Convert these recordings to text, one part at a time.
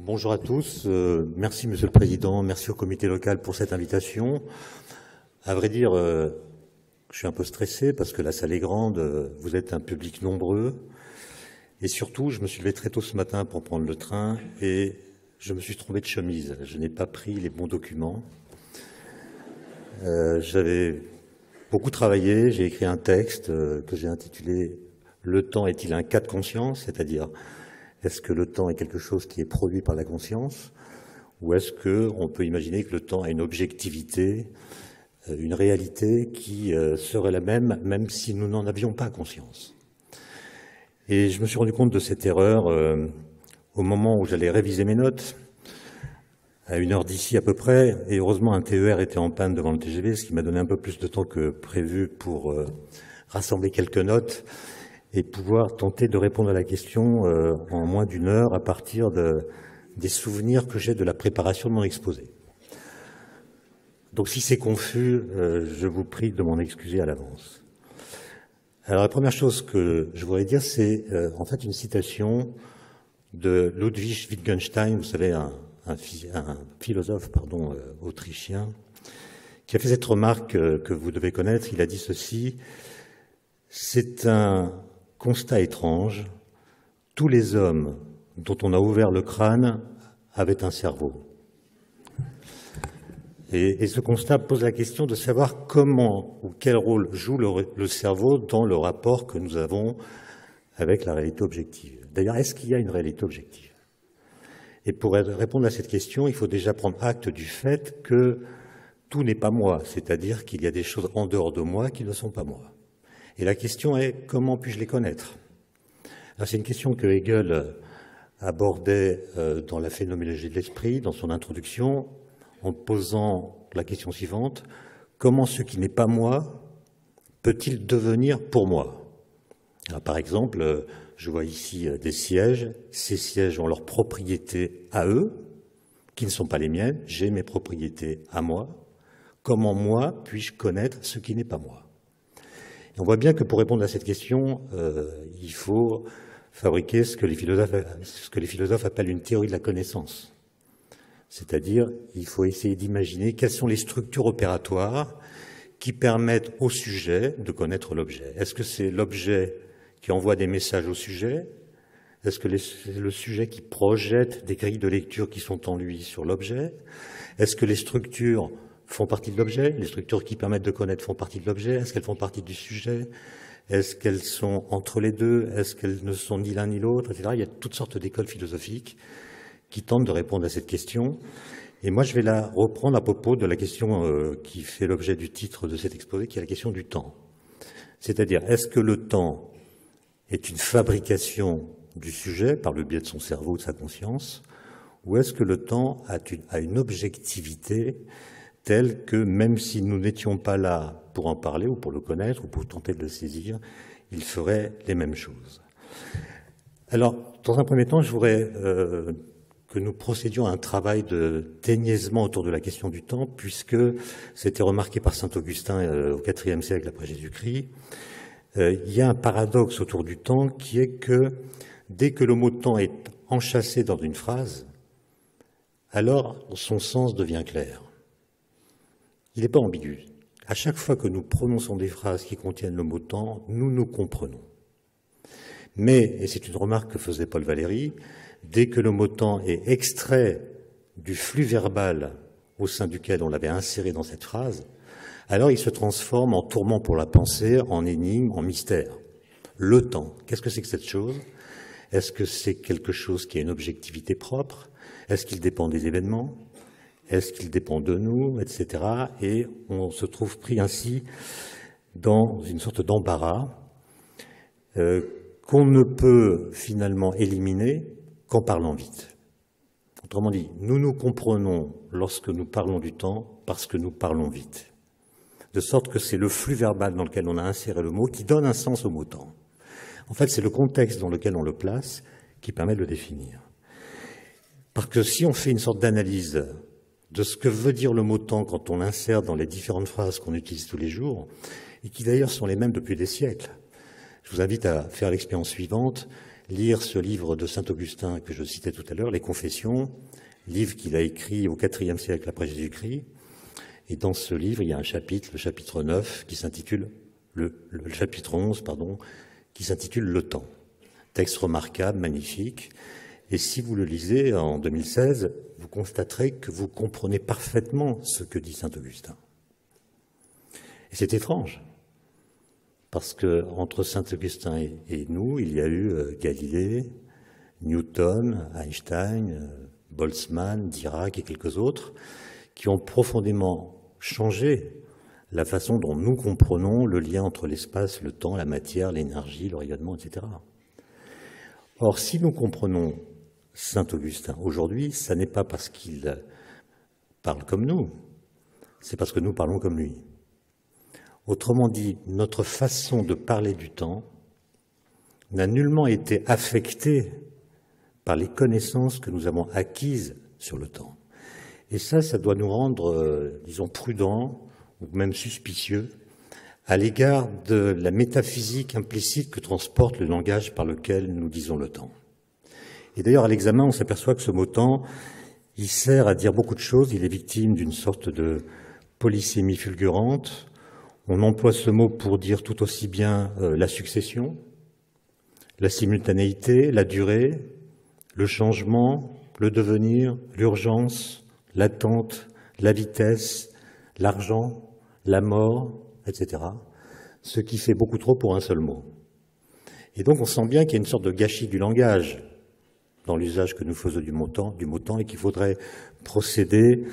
Bonjour à tous. Merci, Monsieur le Président. Merci au comité local pour cette invitation. À vrai dire, je suis un peu stressé parce que la salle est grande, vous êtes un public nombreux. Et surtout, je me suis levé très tôt ce matin pour prendre le train et je me suis trompé de chemise. Je n'ai pas pris les bons documents. J'avais beaucoup travaillé. J'ai écrit un texte que j'ai intitulé « Le temps est-il un cas de conscience ?» c'est-à-dire est-ce que le temps est quelque chose qui est produit par la conscience ou est-ce qu'on peut imaginer que le temps a une objectivité, une réalité qui serait la même si nous n'en avions pas conscience? Et je me suis rendu compte de cette erreur au moment où j'allais réviser mes notes, à 1 heure d'ici à peu près, et heureusement un TER était en panne devant le TGV, ce qui m'a donné un peu plus de temps que prévu pour rassembler quelques notes et pouvoir tenter de répondre à la question en moins d'1 heure à partir des souvenirs que j'ai de la préparation de mon exposé. Donc si c'est confus, je vous prie de m'en excuser à l'avance. Alors la première chose que je voudrais dire, c'est en fait une citation de Ludwig Wittgenstein, vous savez, un philosophe autrichien, qui a fait cette remarque que vous devez connaître. Il a dit ceci: c'est un constat étrange, tous les hommes dont on a ouvert le crâne avaient un cerveau. Et ce constat pose la question de savoir comment ou quel rôle joue le cerveau dans le rapport que nous avons avec la réalité objective. D'ailleurs, est-ce qu'il y a une réalité objective? Et pour répondre à cette question, il faut déjà prendre acte du fait que tout n'est pas moi, c'est-à-dire qu'il y a des choses en dehors de moi qui ne sont pas moi. Et la question est, comment puis-je les connaître? C'est une question que Hegel abordait dans la phénoménologie de l'esprit, dans son introduction, en posant la question suivante: comment ce qui n'est pas moi peut-il devenir pour moi? Alors, par exemple, je vois ici des sièges. Ces sièges ont leurs propriétés à eux, qui ne sont pas les miennes. J'ai mes propriétés à moi. Comment moi puis-je connaître ce qui n'est pas moi? Et on voit bien que pour répondre à cette question, il faut fabriquer ce que les philosophes appellent une théorie de la connaissance. C'est-à-dire, il faut essayer d'imaginer quelles sont les structures opératoires qui permettent au sujet de connaître l'objet. Est-ce que c'est l'objet qui envoie des messages au sujet? Est-ce que c'est le sujet qui projette des grilles de lecture qui sont en lui sur l'objet? Est-ce que les structures font partie de l'objet? Les structures qui permettent de connaître font partie de l'objet? Est-ce qu'elles font partie du sujet? Est-ce qu'elles sont entre les deux? Est-ce qu'elles ne sont ni l'un ni l'autre, etc. Il y a toutes sortes d'écoles philosophiques qui tentent de répondre à cette question. Et moi, je vais la reprendre à propos de la question qui fait l'objet du titre de cet exposé, qui est la question du temps. C'est-à-dire, est-ce que le temps est une fabrication du sujet par le biais de son cerveau, de sa conscience, ou est-ce que le temps a une objectivité telle que, même si nous n'étions pas là pour en parler, ou pour le connaître, ou pour tenter de le saisir, il ferait les mêmes choses? Alors, dans un premier temps, je voudrais que nous procédions à un travail de déniaisement autour de la question du temps, puisque c'était remarqué par saint Augustin au IVe siècle après Jésus-Christ. Il y a un paradoxe autour du temps qui est que dès que le mot temps est enchâssé dans une phrase, alors son sens devient clair. Il n'est pas ambigu. À chaque fois que nous prononçons des phrases qui contiennent le mot temps, nous nous comprenons. Mais, et c'est une remarque que faisait Paul Valéry, dès que le mot temps est extrait du flux verbal au sein duquel on l'avait inséré dans cette phrase, alors il se transforme en tourment pour la pensée, en énigme, en mystère. Le temps, qu'est-ce que c'est que cette chose? Est-ce que c'est quelque chose qui a une objectivité propre? Est-ce qu'il dépend des événements? Est-ce qu'il dépend de nous, etc. Et on se trouve pris ainsi dans une sorte d'embarras qu'on ne peut finalement éliminer qu'en parlant vite. Autrement dit, nous nous comprenons lorsque nous parlons du temps parce que nous parlons vite. De sorte que c'est le flux verbal dans lequel on a inséré le mot qui donne un sens au mot temps. En fait, c'est le contexte dans lequel on le place qui permet de le définir. Parce que si on fait une sorte d'analyse de ce que veut dire le mot temps quand on l'insère dans les différentes phrases qu'on utilise tous les jours, et qui d'ailleurs sont les mêmes depuis des siècles, je vous invite à faire l'expérience suivante. lire ce livre de Saint-Augustin que je citais tout à l'heure, Les Confessions, livre qu'il a écrit au IVe siècle après Jésus-Christ. Et dans ce livre, il y a un chapitre, le chapitre 9, qui s'intitule, le chapitre 11, pardon, qui s'intitule Le temps. Texte remarquable, magnifique. Et si vous le lisez en 2016, vous constaterez que vous comprenez parfaitement ce que dit Saint-Augustin. Et c'est étrange, parce que entre Saint-Augustin et nous, il y a eu Galilée, Newton, Einstein, Boltzmann, Dirac et quelques autres, qui ont profondément changé la façon dont nous comprenons le lien entre l'espace, le temps, la matière, l'énergie, le rayonnement, etc. Or, si nous comprenons Saint-Augustin aujourd'hui, ça n'est pas parce qu'il parle comme nous, c'est parce que nous parlons comme lui. Autrement dit, notre façon de parler du temps n'a nullement été affectée par les connaissances que nous avons acquises sur le temps. Et ça doit nous rendre, disons, prudents ou même suspicieux à l'égard de la métaphysique implicite que transporte le langage par lequel nous disons le temps. Et d'ailleurs, à l'examen, on s'aperçoit que ce mot temps, il sert à dire beaucoup de choses, il est victime d'une sorte de polysémie fulgurante. On emploie ce mot pour dire tout aussi bien la succession, la simultanéité, la durée, le changement, le devenir, l'urgence, l'attente, la vitesse, l'argent, la mort, etc. Ce qui fait beaucoup trop pour un seul mot. Et donc on sent bien qu'il y a une sorte de gâchis du langage dans l'usage que nous faisons du mot temps, et qu'il faudrait procéder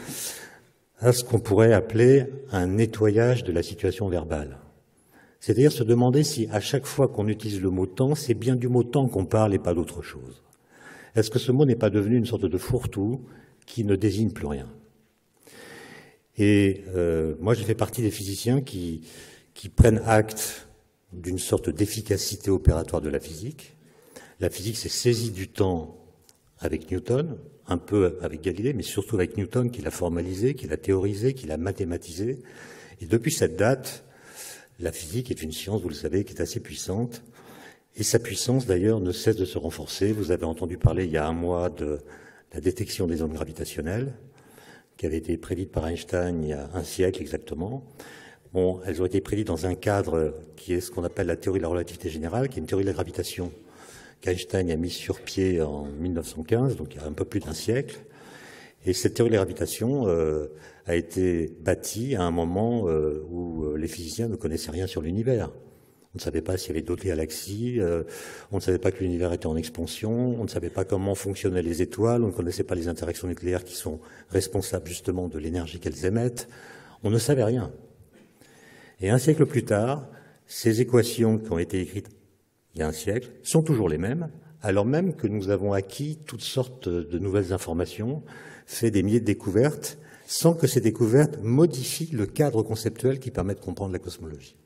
à ce qu'on pourrait appeler un nettoyage de la situation verbale. C'est-à-dire se demander si à chaque fois qu'on utilise le mot temps, c'est bien du mot temps qu'on parle et pas d'autre chose. Est-ce que ce mot n'est pas devenu une sorte de fourre-tout qui ne désigne plus rien? Et moi, je fais partie des physiciens qui prennent acte d'une sorte d'efficacité opératoire de la physique. La physique s'est saisie du temps avec Newton, un peu avec Galilée, mais surtout avec Newton, qui l'a formalisé, qui l'a théorisé, qui l'a mathématisé. Et depuis cette date, la physique est une science, vous le savez, qui est assez puissante. Et sa puissance, d'ailleurs, ne cesse de se renforcer. Vous avez entendu parler il y a un mois de la détection des ondes gravitationnelles, qui avait été prédite par Einstein il y a un siècle exactement. Bon, elles ont été prédites dans un cadre qui est ce qu'on appelle la théorie de la relativité générale, qui est une théorie de la gravitation qu'Einstein a mise sur pied en 1915, donc il y a un peu plus d'un siècle. Et cette théorie de la gravitation a été bâtie à un moment où les physiciens ne connaissaient rien sur l'univers. On ne savait pas s'il y avait d'autres galaxies, on ne savait pas que l'univers était en expansion, on ne savait pas comment fonctionnaient les étoiles, on ne connaissait pas les interactions nucléaires qui sont responsables justement de l'énergie qu'elles émettent. On ne savait rien. Et un siècle plus tard, ces équations qui ont été écrites il y a un siècle sont toujours les mêmes, alors même que nous avons acquis toutes sortes de nouvelles informations, fait des milliers de découvertes, sans que ces découvertes modifient le cadre conceptuel qui permet de comprendre la cosmologie.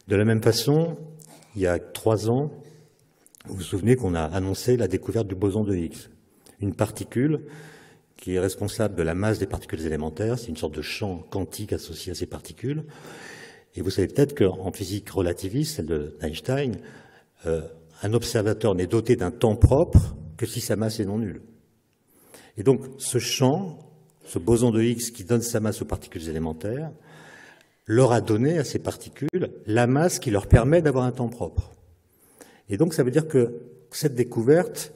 De la même façon, il y a 3 ans, vous vous souvenez qu'on a annoncé la découverte du boson de Higgs, une particule qui est responsable de la masse des particules élémentaires, c'est une sorte de champ quantique associé à ces particules. Et vous savez peut-être qu'en physique relativiste, celle d'Einstein, un observateur n'est doté d'un temps propre que si sa masse est non nulle. Et donc ce champ, ce boson de Higgs qui donne sa masse aux particules élémentaires, leur a donné à ces particules la masse qui leur permet d'avoir un temps propre. Et donc ça veut dire que cette découverte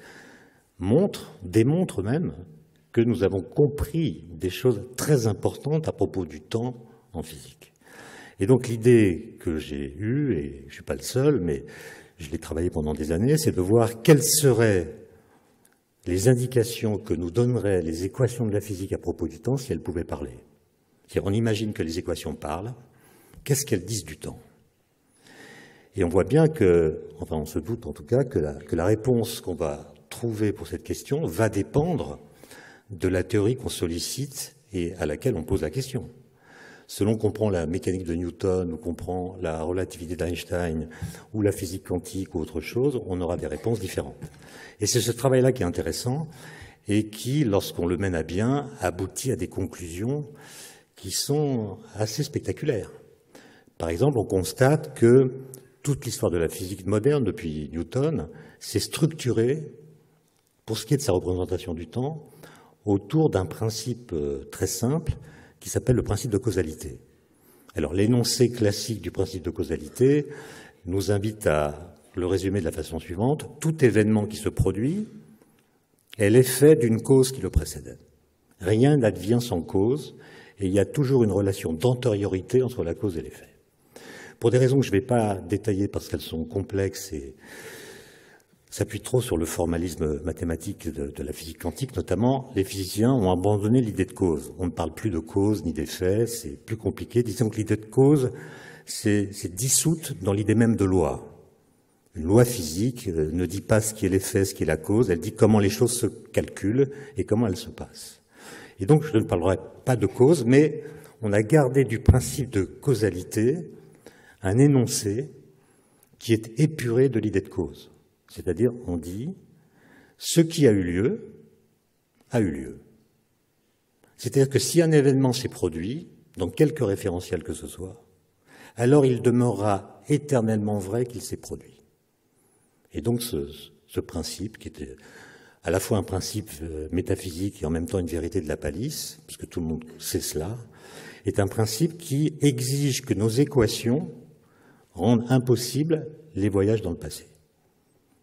démontre même que nous avons compris des choses très importantes à propos du temps en physique. Et donc l'idée que j'ai eue, et je ne suis pas le seul, mais je l'ai travaillé pendant des années, c'est de voir quelles seraient les indications que nous donneraient les équations de la physique à propos du temps si elles pouvaient parler. On imagine que les équations parlent, qu'est-ce qu'elles disent du temps? Et on voit bien que, enfin on se doute en tout cas, que la réponse qu'on va trouver pour cette question va dépendre de la théorie qu'on sollicite et à laquelle on pose la question. Selon qu'on prend la mécanique de Newton ou qu'on prend la relativité d'Einstein ou la physique quantique ou autre chose, on aura des réponses différentes. Et c'est ce travail-là qui est intéressant et qui, lorsqu'on le mène à bien, aboutit à des conclusions qui sont assez spectaculaires. Par exemple, on constate que toute l'histoire de la physique moderne, depuis Newton, s'est structurée, pour ce qui est de sa représentation du temps, autour d'un principe très simple qui s'appelle le principe de causalité. Alors, l'énoncé classique du principe de causalité nous invite à le résumer de la façon suivante. Tout événement qui se produit est l'effet d'une cause qui le précédait. Rien n'advient sans cause, et il y a toujours une relation d'antériorité entre la cause et l'effet. Pour des raisons que je ne vais pas détailler parce qu'elles sont complexes et s'appuient trop sur le formalisme mathématique de la physique quantique, notamment, les physiciens ont abandonné l'idée de cause. On ne parle plus de cause ni d'effet, c'est plus compliqué. Disons que l'idée de cause, c'est dissoute dans l'idée même de loi. Une loi physique ne dit pas ce qui est l'effet, ce qui est la cause, elle dit comment les choses se calculent et comment elles se passent. Et donc, je ne parlerai pas de cause, mais on a gardé du principe de causalité un énoncé qui est épuré de l'idée de cause. C'est-à-dire, on dit, ce qui a eu lieu, a eu lieu. C'est-à-dire que si un événement s'est produit, dans quelque référentiel que ce soit, alors il demeurera éternellement vrai qu'il s'est produit. Et donc, ce principe, qui était à la fois un principe métaphysique et en même temps une vérité de la palisse, puisque tout le monde sait cela, est un principe qui exige que nos équations rendent impossibles les voyages dans le passé.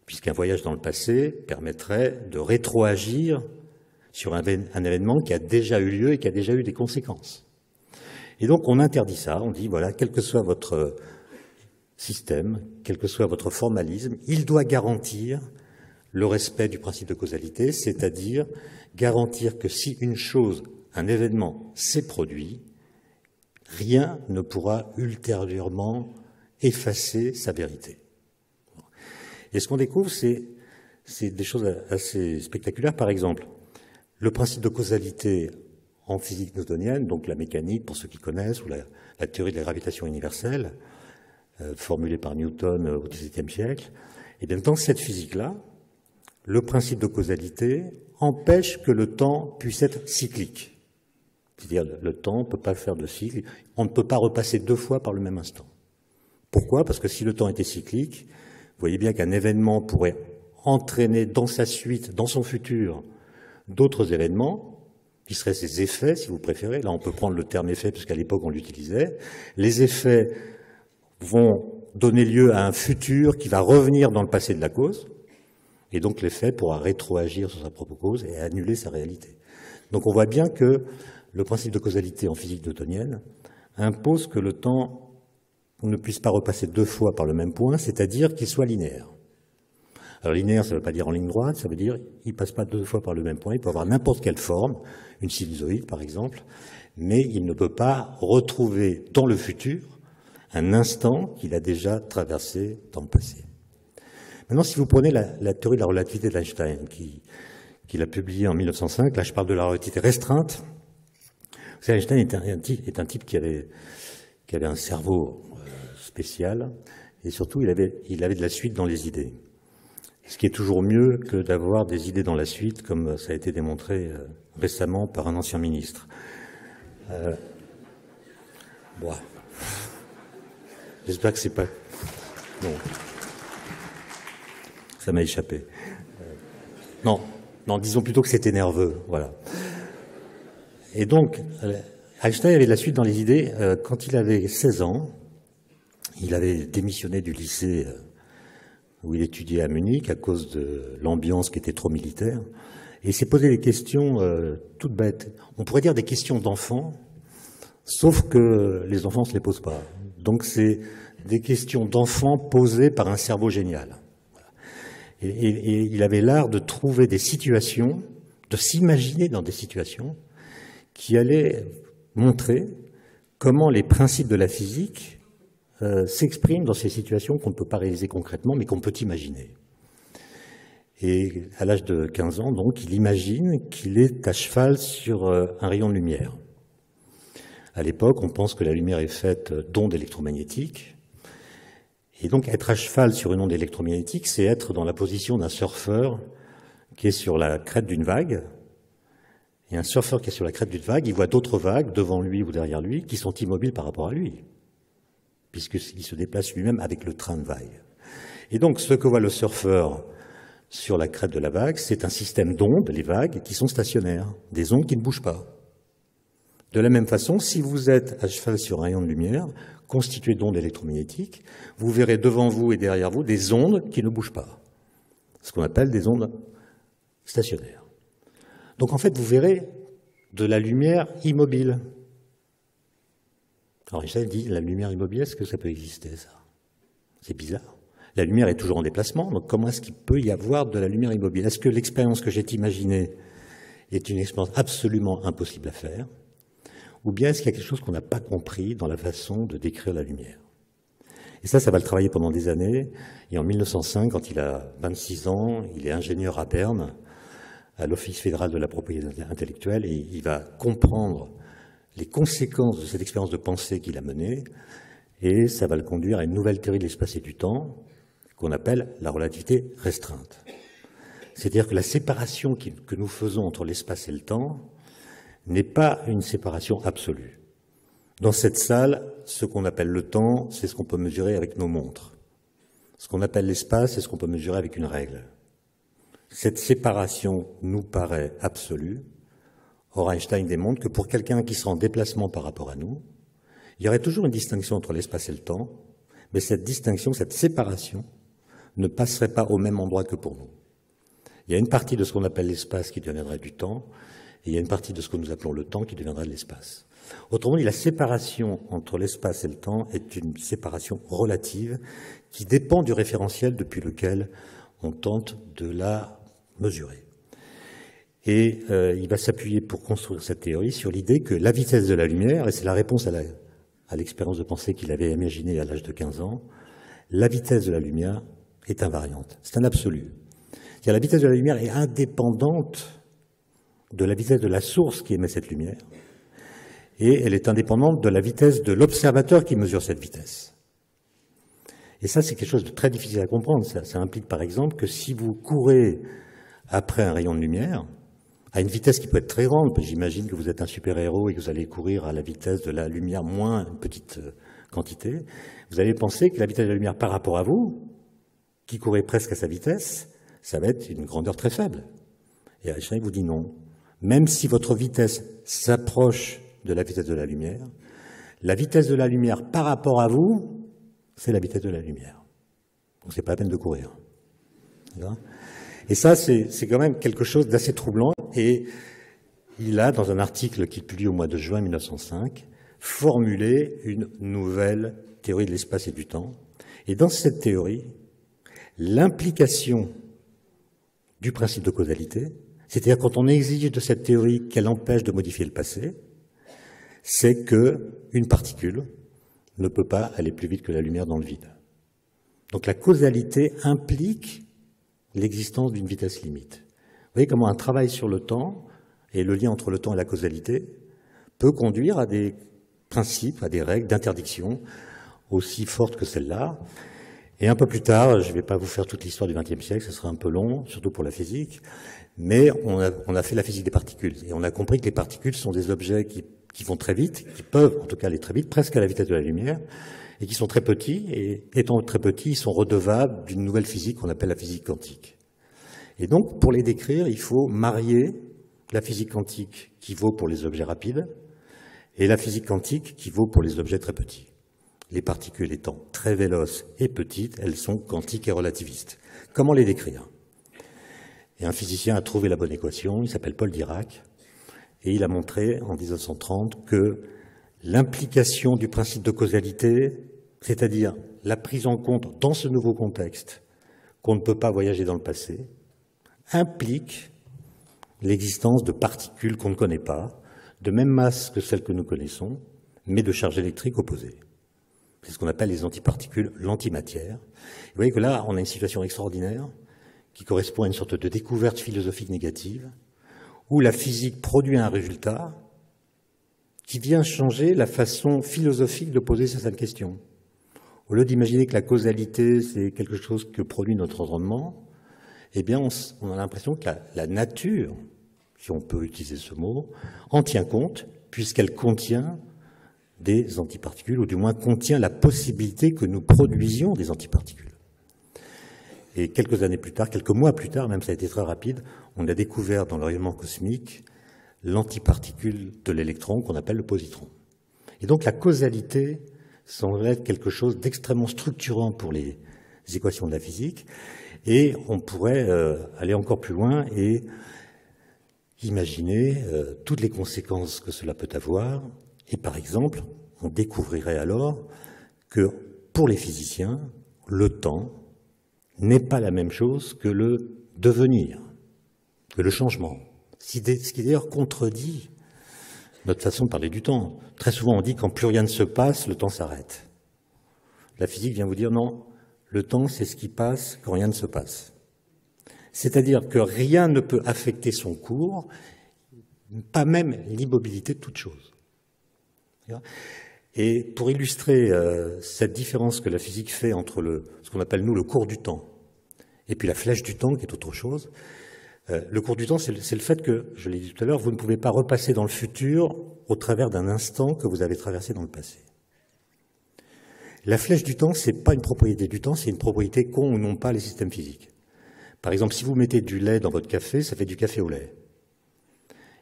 Puisqu'un voyage dans le passé permettrait de rétroagir sur un événement qui a déjà eu lieu et qui a déjà eu des conséquences. Et donc on interdit ça, on dit voilà, quel que soit votre système, quel que soit votre formalisme, il doit garantir le respect du principe de causalité, c'est-à-dire garantir que si une chose, un événement s'est produit, rien ne pourra ultérieurement effacer sa vérité. Et ce qu'on découvre, c'est des choses assez spectaculaires. Par exemple, le principe de causalité en physique newtonienne, donc la mécanique, pour ceux qui connaissent, ou la théorie de la gravitation universelle, formulée par Newton au XVIIe siècle, et bien dans cette physique-là, le principe de causalité empêche que le temps puisse être cyclique. C'est-à-dire, le temps ne peut pas faire de cycle, on ne peut pas repasser deux fois par le même instant. Pourquoi? Parce que si le temps était cyclique, vous voyez bien qu'un événement pourrait entraîner dans sa suite, dans son futur, d'autres événements, qui seraient ses effets, si vous préférez. Là, on peut prendre le terme effet, puisqu'à l'époque, on l'utilisait. Les effets vont donner lieu à un futur qui va revenir dans le passé de la cause, et donc l'effet pourra rétroagir sur sa propre cause et annuler sa réalité. Donc on voit bien que le principe de causalité en physique newtonienne impose que le temps on ne puisse pas repasser deux fois par le même point, c'est-à-dire qu'il soit linéaire. Alors linéaire, ça ne veut pas dire en ligne droite, ça veut dire qu'il ne passe pas deux fois par le même point, il peut avoir n'importe quelle forme, une sinusoïde par exemple, mais il ne peut pas retrouver dans le futur un instant qu'il a déjà traversé dans le passé. Maintenant, si vous prenez la théorie de la relativité d'Einstein, qu'il a publiée en 1905, là je parle de la relativité restreinte. Vous savez, Einstein est un type qui avait un cerveau spécial, et surtout il avait de la suite dans les idées. Ce qui est toujours mieux que d'avoir des idées dans la suite, comme ça a été démontré récemment par un ancien ministre. Bon. J'espère que c'est pas... Non. Ça m'a échappé. Non, disons plutôt que c'était nerveux, voilà. Et donc, Einstein avait de la suite dans les idées. Quand il avait 16 ans, il avait démissionné du lycée où il étudiait à Munich à cause de l'ambiance qui était trop militaire. Et il s'est posé des questions toutes bêtes. On pourrait dire des questions d'enfants, sauf que les enfants ne se les posent pas. Donc c'est des questions d'enfants posées par un cerveau génial. Et il avait l'art de trouver des situations, de s'imaginer dans des situations qui allaient montrer comment les principes de la physique s'expriment dans ces situations qu'on ne peut pas réaliser concrètement, mais qu'on peut imaginer. Et à l'âge de 15 ans, donc, il imagine qu'il est à cheval sur un rayon de lumière. À l'époque, on pense que la lumière est faite d'ondes électromagnétiques. Et donc, être à cheval sur une onde électromagnétique, c'est être dans la position d'un surfeur qui est sur la crête d'une vague. Et un surfeur qui est sur la crête d'une vague, il voit d'autres vagues devant lui ou derrière lui qui sont immobiles par rapport à lui. puisqu'il se déplace lui-même avec le train de vague. Et donc, ce que voit le surfeur sur la crête de la vague, c'est un système d'ondes, les vagues, qui sont stationnaires, des ondes qui ne bougent pas. De la même façon, si vous êtes à cheval sur un rayon de lumière, constitué d'ondes électromagnétiques, vous verrez devant vous et derrière vous des ondes qui ne bougent pas, ce qu'on appelle des ondes stationnaires. Donc en fait, vous verrez de la lumière immobile. Alors Einstein dit, la lumière immobile, est-ce que ça peut exister, ça? C'est bizarre. La lumière est toujours en déplacement, donc comment est-ce qu'il peut y avoir de la lumière immobile? Est-ce que l'expérience que j'ai imaginée est une expérience absolument impossible à faire? Ou bien est-ce qu'il y a quelque chose qu'on n'a pas compris dans la façon de décrire la lumière? Et ça va le travailler pendant des années. Et en 1905, quand il a 26 ans, il est ingénieur à Berne, à l'Office fédéral de la propriété intellectuelle, et il va comprendre les conséquences de cette expérience de pensée qu'il a menée, et ça va le conduire à une nouvelle théorie de l'espace et du temps, qu'on appelle la relativité restreinte. C'est-à-dire que la séparation que nous faisons entre l'espace et le temps n'est pas une séparation absolue. Dans cette salle, ce qu'on appelle le temps, c'est ce qu'on peut mesurer avec nos montres. Ce qu'on appelle l'espace, c'est ce qu'on peut mesurer avec une règle. Cette séparation nous paraît absolue. Or, Einstein démontre que pour quelqu'un qui sera en déplacement par rapport à nous, il y aurait toujours une distinction entre l'espace et le temps, mais cette distinction, cette séparation, ne passerait pas au même endroit que pour nous. Il y a une partie de ce qu'on appelle l'espace qui deviendrait du temps, et il y a une partie de ce que nous appelons le temps qui deviendrait de l'espace. Autrement dit, la séparation entre l'espace et le temps est une séparation relative qui dépend du référentiel depuis lequel on tente de la mesurer. Et il va s'appuyer pour construire cette théorie sur l'idée que la vitesse de la lumière, et c'est la réponse à l'expérience de pensée qu'il avait imaginée à l'âge de 15 ans, la vitesse de la lumière est invariante. C'est un absolu. C'est-à-dire la vitesse de la lumière est indépendante de la vitesse de la source qui émet cette lumière, et elle est indépendante de la vitesse de l'observateur qui mesure cette vitesse. Et ça, c'est quelque chose de très difficile à comprendre. Ça implique, par exemple, que si vous courez après un rayon de lumière, à une vitesse qui peut être très grande, j'imagine que vous êtes un super-héros et que vous allez courir à la vitesse de la lumière moins une petite quantité, vous allez penser que la vitesse de la lumière par rapport à vous, qui courez presque à sa vitesse, ça va être une grandeur très faible. Et Einstein vous dit non. Même si votre vitesse s'approche de la vitesse de la lumière par rapport à vous, c'est la vitesse de la lumière. Donc c'est pas la peine de courir. Et ça, c'est quand même quelque chose d'assez troublant. Et il a, dans un article qu'il publie au mois de juin 1905, formulé une nouvelle théorie de l'espace et du temps. Et dans cette théorie, l'implication du principe de causalité, c'est-à-dire quand on exige de cette théorie qu'elle empêche de modifier le passé, c'est qu'une particule ne peut pas aller plus vite que la lumière dans le vide. Donc la causalité implique l'existence d'une vitesse limite. Vous voyez comment un travail sur le temps et le lien entre le temps et la causalité peut conduire à des principes, à des règles d'interdiction aussi fortes que celle-là. Et un peu plus tard, je ne vais pas vous faire toute l'histoire du XXe siècle, ce sera un peu long, surtout pour la physique, mais on a fait la physique des particules. Et on a compris que les particules sont des objets qui vont très vite, qui peuvent en tout cas aller très vite, presque à la vitesse de la lumière, et qui sont très petits, et étant très petits, ils sont redevables d'une nouvelle physique qu'on appelle la physique quantique. Et donc, pour les décrire, il faut marier la physique quantique qui vaut pour les objets rapides, et la physique quantique qui vaut pour les objets très petits. Les particules étant très véloces et petites, elles sont quantiques et relativistes. Comment les décrire? Et un physicien a trouvé la bonne équation, il s'appelle Paul Dirac, et il a montré en 1930 que l'implication du principe de causalité, c'est-à-dire la prise en compte dans ce nouveau contexte qu'on ne peut pas voyager dans le passé, implique l'existence de particules qu'on ne connaît pas, de même masse que celles que nous connaissons, mais de charges électriques opposées. C'est ce qu'on appelle les antiparticules, l'antimatière. Vous voyez que là, on a une situation extraordinaire qui correspond à une sorte de découverte philosophique négative, où la physique produit un résultat qui vient changer la façon philosophique de poser certaines questions. Au lieu d'imaginer que la causalité, c'est quelque chose que produit notre environnement, eh bien, on a l'impression que la nature, si on peut utiliser ce mot, en tient compte, puisqu'elle contient des antiparticules, ou du moins contient la possibilité que nous produisions des antiparticules. Et quelques années plus tard, quelques mois plus tard, même ça a été très rapide, on a découvert dans le rayonnement cosmique l'antiparticule de l'électron qu'on appelle le positron. Et donc la causalité semble être quelque chose d'extrêmement structurant pour les équations de la physique, et on pourrait aller encore plus loin et imaginer toutes les conséquences que cela peut avoir. Et par exemple, on découvrirait alors que pour les physiciens, le temps n'est pas la même chose que le devenir, que le changement. Ce qui d'ailleurs contredit notre façon de parler du temps. Très souvent on dit quand plus rien ne se passe, le temps s'arrête. La physique vient vous dire non, le temps c'est ce qui passe quand rien ne se passe. C'est-à-dire que rien ne peut affecter son cours, pas même l'immobilité de toute chose. Et pour illustrer cette différence que la physique fait entre ce qu'on appelle nous le cours du temps et puis la flèche du temps qui est autre chose, le cours du temps c'est le fait que, je l'ai dit tout à l'heure, vous ne pouvez pas repasser dans le futur au travers d'un instant que vous avez traversé dans le passé. La flèche du temps, c'est pas une propriété du temps, c'est une propriété qu'ont ou n'ont pas les systèmes physiques. Par exemple, si vous mettez du lait dans votre café, ça fait du café au lait.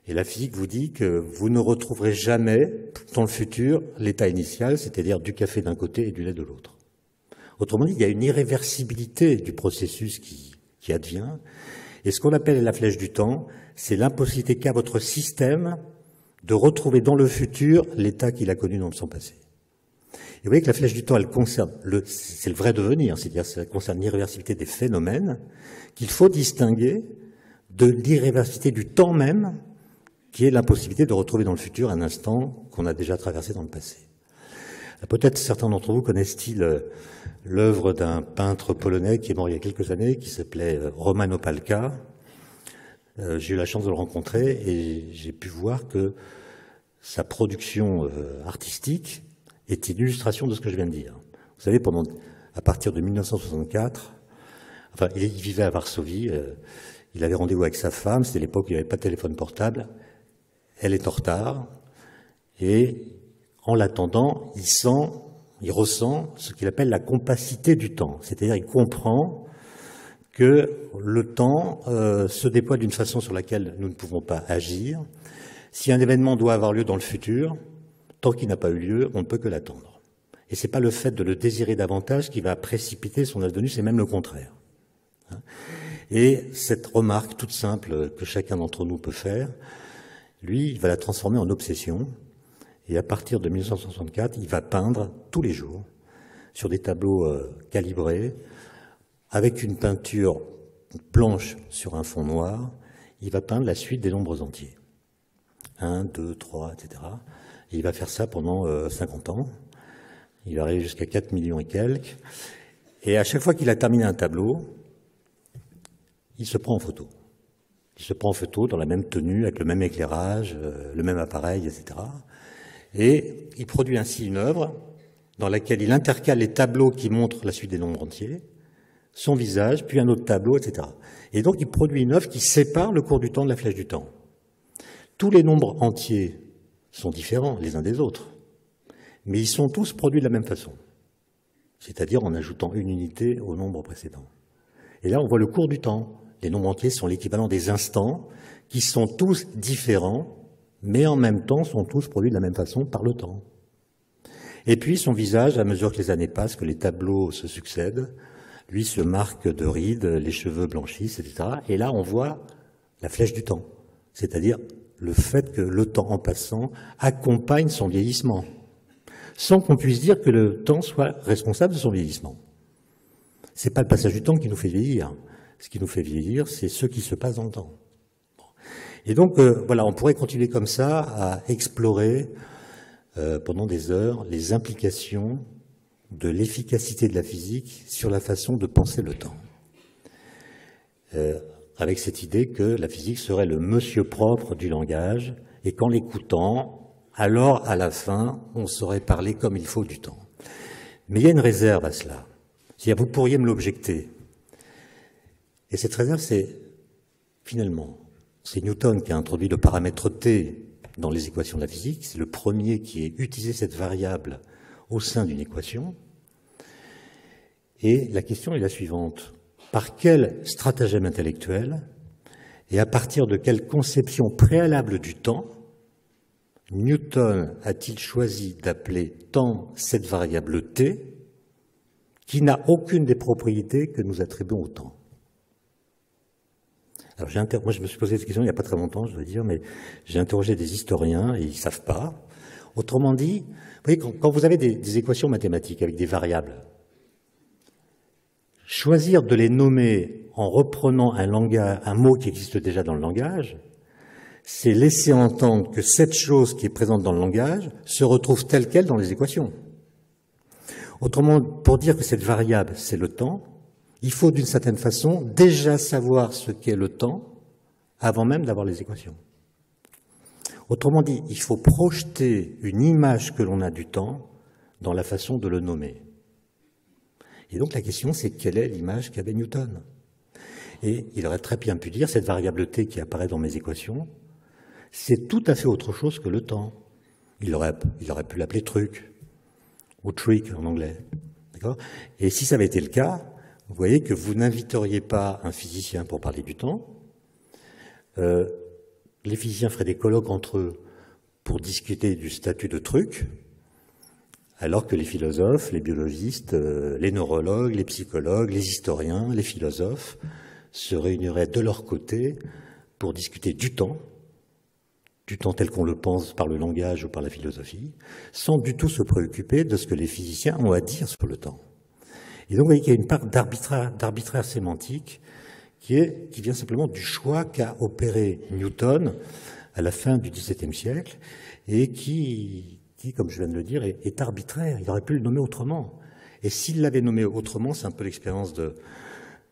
Et la physique vous dit que vous ne retrouverez jamais, dans le futur, l'état initial, c'est-à-dire du café d'un côté et du lait de l'autre. Autrement dit, il y a une irréversibilité du processus qui advient. Et ce qu'on appelle la flèche du temps, c'est l'impossibilité qu'a votre système de retrouver dans le futur l'état qu'il a connu dans son passé. Et vous voyez que la flèche du temps, elle concerne c'est le vrai devenir, c'est-à-dire ça concerne l'irréversibilité des phénomènes qu'il faut distinguer de l'irréversibilité du temps même, qui est l'impossibilité de retrouver dans le futur un instant qu'on a déjà traversé dans le passé. Peut-être certains d'entre vous connaissent-ils l'œuvre d'un peintre polonais qui est mort il y a quelques années, qui s'appelait Roman Opalka. J'ai eu la chance de le rencontrer et j'ai pu voir que sa production artistique est une illustration de ce que je viens de dire. Vous savez, à partir de 1964, enfin, il vivait à Varsovie, il avait rendez-vous avec sa femme, c'était l'époque où il n'y avait pas de téléphone portable, elle est en retard, et en l'attendant, il ressent ce qu'il appelle la compacité du temps, c'est-à-dire il comprend que le temps se déploie d'une façon sur laquelle nous ne pouvons pas agir. Si un événement doit avoir lieu dans le futur, tant qu'il n'a pas eu lieu, on ne peut que l'attendre. Et c'est pas le fait de le désirer davantage qui va précipiter son advenu, c'est même le contraire. Et cette remarque toute simple que chacun d'entre nous peut faire, lui, il va la transformer en obsession. Et à partir de 1964, il va peindre tous les jours sur des tableaux calibrés, avec une peinture blanche sur un fond noir. Il va peindre la suite des nombres entiers. 1, 2, 3, etc. Et il va faire ça pendant 50 ans. Il va arriver jusqu'à 4 millions et quelques. Et à chaque fois qu'il a terminé un tableau, il se prend en photo. Il se prend en photo dans la même tenue, avec le même éclairage, le même appareil, etc. Et il produit ainsi une œuvre dans laquelle il intercale les tableaux qui montrent la suite des nombres entiers, son visage, puis un autre tableau, etc. Et donc il produit une œuvre qui sépare le cours du temps de la flèche du temps. Tous les nombres entiers sont différents les uns des autres, mais ils sont tous produits de la même façon, c'est-à-dire en ajoutant une unité au nombre précédent. Et là, on voit le cours du temps. Les nombres entiers sont l'équivalent des instants, qui sont tous différents, mais en même temps sont tous produits de la même façon par le temps. Et puis son visage, à mesure que les années passent, que les tableaux se succèdent, lui se marque de rides, les cheveux blanchissent, etc. Et là, on voit la flèche du temps, c'est-à-dire le fait que le temps en passant accompagne son vieillissement, sans qu'on puisse dire que le temps soit responsable de son vieillissement. C'est pas le passage du temps qui nous fait vieillir. Ce qui nous fait vieillir, c'est ce qui se passe dans le temps. Et donc, voilà, on pourrait continuer comme ça à explorer pendant des heures les implications de l'efficacité de la physique sur la façon de penser le temps. Avec cette idée que la physique serait le monsieur propre du langage, et qu'en l'écoutant, alors à la fin, on saurait parler comme il faut du temps. Mais il y a une réserve à cela. C'est-à-dire, vous pourriez me l'objecter. Et cette réserve, c'est finalement, c'est Newton qui a introduit le paramètre T dans les équations de la physique. C'est le premier qui ait utilisé cette variable au sein d'une équation. Et la question est la suivante. Par quel stratagème intellectuel et à partir de quelle conception préalable du temps Newton a-t-il choisi d'appeler temps cette variable t qui n'a aucune des propriétés que nous attribuons au temps? Alors, moi, je me suis posé cette question il n'y a pas très longtemps, je dois dire, mais j'ai interrogé des historiens et ils ne savent pas. Autrement dit, vous voyez, quand vous avez des équations mathématiques avec des variables, choisir de les nommer en reprenant un mot qui existe déjà dans le langage, c'est laisser entendre que cette chose qui est présente dans le langage se retrouve telle qu'elle dans les équations. Autrement, pour dire que cette variable, c'est le temps, il faut d'une certaine façon déjà savoir ce qu'est le temps avant même d'avoir les équations. Autrement dit, il faut projeter une image que l'on a du temps dans la façon de le nommer. Et donc la question, c'est quelle est l'image qu'avait Newton? Et il aurait très bien pu dire, cette variable t qui apparaît dans mes équations, c'est tout à fait autre chose que le temps. Il aurait pu l'appeler truc, ou trick en anglais. D'accord? Et si ça avait été le cas, vous voyez que vous n'inviteriez pas un physicien pour parler du temps. Les physiciens feraient des colloques entre eux pour discuter du statut de truc, alors que les philosophes, les biologistes, les neurologues, les psychologues, les historiens, les philosophes se réuniraient de leur côté pour discuter du temps tel qu'on le pense par le langage ou par la philosophie, sans du tout se préoccuper de ce que les physiciens ont à dire sur le temps. Et donc, vous voyez qu'il y a une part d'arbitraire sémantique qui vient simplement du choix qu'a opéré Newton à la fin du XVIIe siècle et qui, comme je viens de le dire, est arbitraire. Il aurait pu le nommer autrement. Et s'il l'avait nommé autrement, c'est un peu l'expérience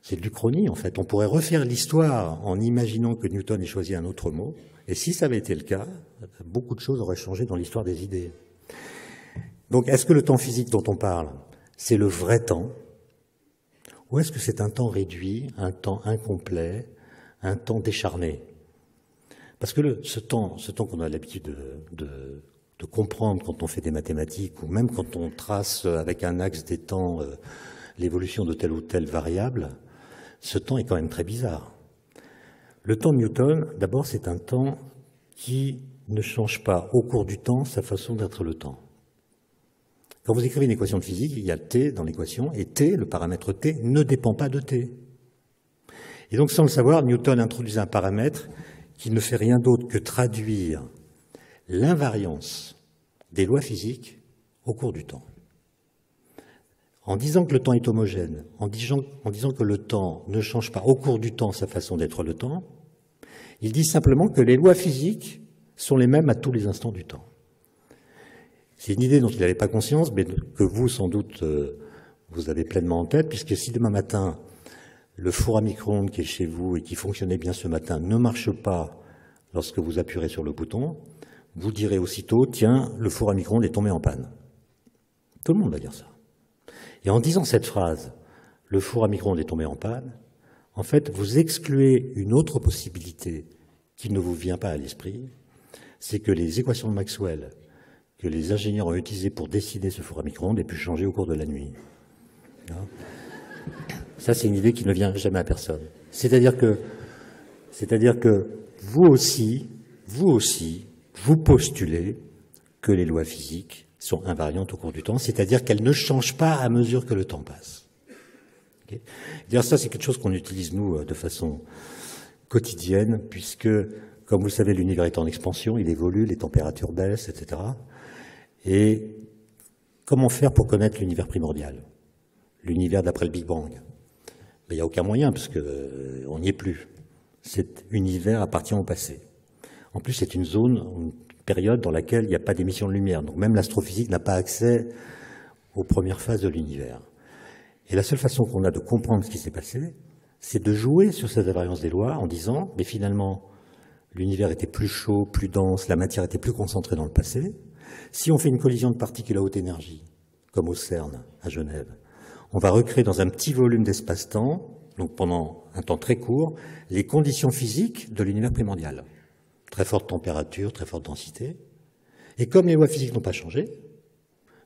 c'est de l'Uchronie, en fait. On pourrait refaire l'histoire en imaginant que Newton ait choisi un autre mot. Et si ça avait été le cas, beaucoup de choses auraient changé dans l'histoire des idées. Donc, est-ce que le temps physique dont on parle, c'est le vrai temps? Ou est-ce que c'est un temps réduit, un temps incomplet, un temps décharné? Parce que ce temps qu'on a l'habitude de comprendre quand on fait des mathématiques, ou même quand on trace avec un axe des temps l'évolution de telle ou telle variable, ce temps est quand même très bizarre. Le temps de Newton, d'abord, c'est un temps qui ne change pas au cours du temps sa façon d'être le temps. Quand vous écrivez une équation de physique, il y a t dans l'équation, et t, le paramètre t, ne dépend pas de t. Et donc, sans le savoir, Newton introduisait un paramètre qui ne fait rien d'autre que traduire l'invariance des lois physiques au cours du temps. En disant que le temps est homogène, en disant que le temps ne change pas au cours du temps sa façon d'être le temps, il dit simplement que les lois physiques sont les mêmes à tous les instants du temps. C'est une idée dont il n'avait pas conscience, mais que vous, sans doute, vous avez pleinement en tête, puisque si demain matin, le four à micro-ondes qui est chez vous et qui fonctionnait bien ce matin ne marche pas lorsque vous appuierez sur le bouton, vous direz aussitôt, tiens, le four à micro-ondes est tombé en panne. Tout le monde va dire ça. Et en disant cette phrase, le four à micro-ondes est tombé en panne, en fait, vous excluez une autre possibilité qui ne vous vient pas à l'esprit, c'est que les équations de Maxwell que les ingénieurs ont utilisées pour dessiner ce four à micro-ondes aient pu changer au cours de la nuit. Ça, c'est une idée qui ne vient jamais à personne. C'est-à-dire que vous aussi, vous postulez que les lois physiques sont invariantes au cours du temps, c'est-à-dire qu'elles ne changent pas à mesure que le temps passe. Okay. D'ailleurs, ça, c'est quelque chose qu'on utilise, nous, de façon quotidienne, puisque, comme vous le savez, l'univers est en expansion, il évolue, les températures baissent, etc. Et comment faire pour connaître l'univers primordial, l'univers d'après le Big Bang? Il n'y a aucun moyen, parce qu'on n'y est plus. Cet univers appartient au passé. En plus, c'est une période dans laquelle il n'y a pas d'émission de lumière. Donc même l'astrophysique n'a pas accès aux premières phases de l'univers. Et la seule façon qu'on a de comprendre ce qui s'est passé, c'est de jouer sur cette invariance des lois en disant, mais finalement, l'univers était plus chaud, plus dense, la matière était plus concentrée dans le passé. Si on fait une collision de particules à haute énergie, comme au CERN à Genève, on va recréer dans un petit volume d'espace-temps, donc pendant un temps très court, les conditions physiques de l'univers primordial. très forte température, très forte densité. Et comme les lois physiques n'ont pas changé,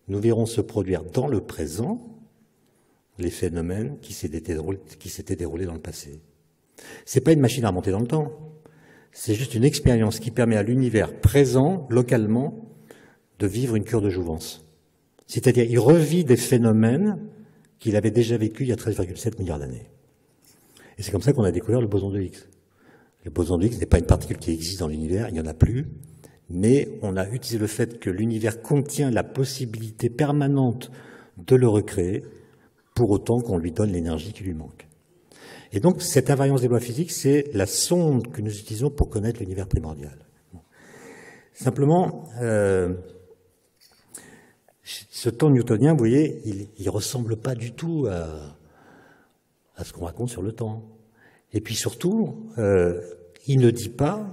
nous verrons se produire dans le présent les phénomènes qui s'étaient déroulés dans le passé. C'est pas une machine à remonter dans le temps. C'est juste une expérience qui permet à l'univers présent, localement, de vivre une cure de jouvence. C'est-à-dire, il revit des phénomènes qu'il avait déjà vécus il y a 13,7 milliards d'années. Et c'est comme ça qu'on a découvert le boson de Higgs. Le boson de Higgs n'est pas une particule qui existe dans l'univers, il n'y en a plus, mais on a utilisé le fait que l'univers contient la possibilité permanente de le recréer, pour autant qu'on lui donne l'énergie qui lui manque. Et donc, cette invariance des lois physiques, c'est la sonde que nous utilisons pour connaître l'univers primordial. Simplement, ce temps newtonien, vous voyez, il ressemble pas du tout à ce qu'on raconte sur le temps. Et puis surtout, il ne dit pas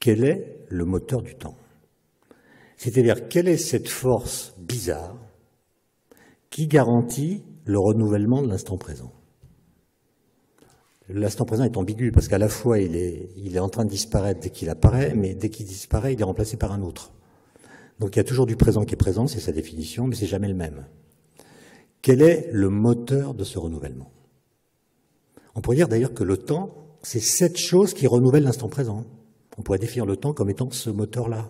quel est le moteur du temps. C'est-à-dire, quelle est cette force bizarre qui garantit le renouvellement de l'instant présent. L'instant présent est ambigu parce qu'à la fois il est en train de disparaître dès qu'il apparaît, mais dès qu'il disparaît, il est remplacé par un autre. Donc il y a toujours du présent qui est présent, c'est sa définition, mais c'est jamais le même. Quel est le moteur de ce renouvellement? On pourrait dire d'ailleurs que le temps, c'est cette chose qui renouvelle l'instant présent. On pourrait définir le temps comme étant ce moteur-là.